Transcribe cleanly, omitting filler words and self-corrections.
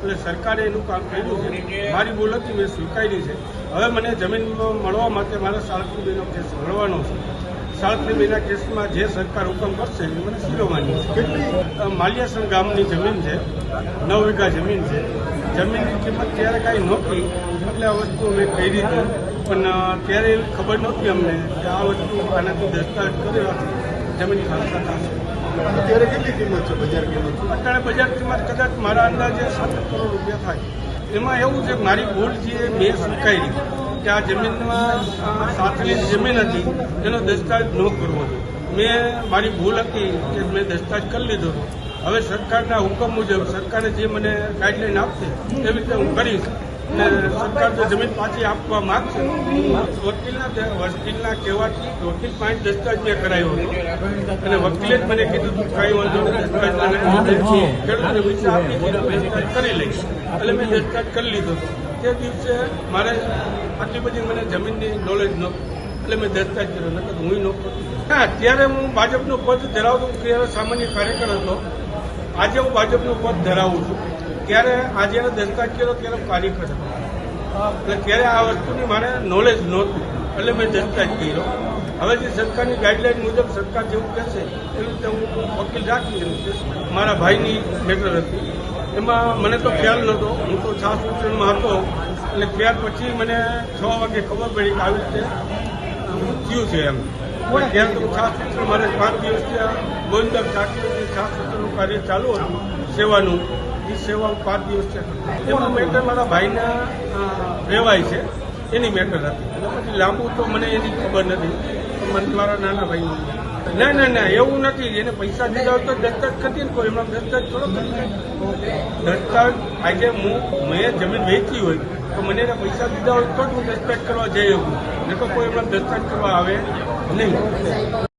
એટલે સરકારે એનું કામ કર્યું છે. મારી ભૂલ હતી, મેં સ્વીકારી છે. હવે મને જમીન મળવા માટે મારે સાળત્રીબેનો કેસ લડવાનો છે. સાળત્રીબેના કેસમાં જે સરકાર હુકમ કરશે એ મને શિરોમાની છે. કેટલી માલિયાસણ ગામની જમીન છે, 9 વીઘા જમીન છે. જમીનની કિંમત ત્યારે કાંઈ નહોતી, એટલે આ વસ્તુ મેં કરી હતી. પણ ત્યારે એવી ખબર નહોતી અમને કે આ વસ્તુ આનાથી દસ્તાવેજ કરેલાથી જમીન ખાલસા થશે. અત્યારે કેટલી કિંમત છે બજાર કિંમત? અત્યારે બજાર કિંમત કદાચ મારા અંદાજે 7 કરોડ રૂપિયા થાય. એમાં એવું છે મારી ભૂલ છે, મેં સ્વીકારી કે આ જમીનમાં સાથની જમીન હતી એનો દસ્તાવેજ ન કરવો હતો. મારી ભૂલ હતી કે મેં દસ્તાવેજ કરી લીધો. હવે સરકારના હુકમ મુજબ સરકારે જે મને ગાઈડલાઈન આપશે એવી રીતે હું કરીશ. અને સરકાર જો જમીન પાછી આપવા માંગશે, વકીલના કહેવાથી વકીલ પાંચ દસ્તાવેજ મેં કરાયો હતો અને વકીલે જ મને કીધું કાંઈ વાંધો ખેડૂતને પૈસા આપી દસ્તાવેજ કરી લઈશ. એટલે મેં દસ્તાવેજ કરી લીધો. તે દિવસે મારે આટલી બધી મને જમીનની નોલેજ નહોતું, એટલે મેં દસ્તાવેજ કર્યો. નકર હું નહોતો. હા, ત્યારે હું ભાજપનું પદ ધરાવતો, ત્યારે સામાન્ય કાર્યકર હતો. આજે હું ભાજપનું પદ ધરાવું છું. ત્યારે આજે દસ્તાવેજ કર્યો ત્યારે કાર્યકર હતો, એટલે ત્યારે આ વસ્તુની મારે નોલેજ નહોતું, એટલે મેં દસ્તાવેજ કર્યો. હવે જે સરકારની ગાઈડલાઈન મુજબ સરકાર જેવું કહેશે એવી રીતે હું વકીલ રાખી. મારા ભાઈની મેટર હતી, એમાં મને તો ખ્યાલ નહોતો. હું તો છાસ ઉત્સવમાં હતો, એટલે ત્યાર પછી મને 6 વાગે ખબર પડી કે આવી રીતે થયું છે એમ. ત્યારે તો છાસ ઉત્સવ મારે 5 દિવસ ત્યાં ગોવિંદા ઠાકરેની છાસ ઉત્સવનું કાર્ય ચાલુ હતું, સેવાનું. એ સેવા 5 દિવસ છે. એમાં મેટર મારા ભાઈના રહેવાય છે એની મેટર હતી. પછી લાંબુ તો મને એની ખબર નથી, મને મારા નાના ભાઈનું. ના એવું નથી. એને પૈસા દીધા હોય તો દસ્તાવેજ કરી કોઈ એમાં દસ્તાવેજ થોડો કરી. દસ્તાવેજ આજે મેં જમીન વેચી હોય તો મને એને પૈસા દીધા હોય તો જ હું દસ્તાવેજ કરવા જઈ શકું, નહીં તો કોઈ એમાં દસ્તાવેજ કરવા આવે નહીં.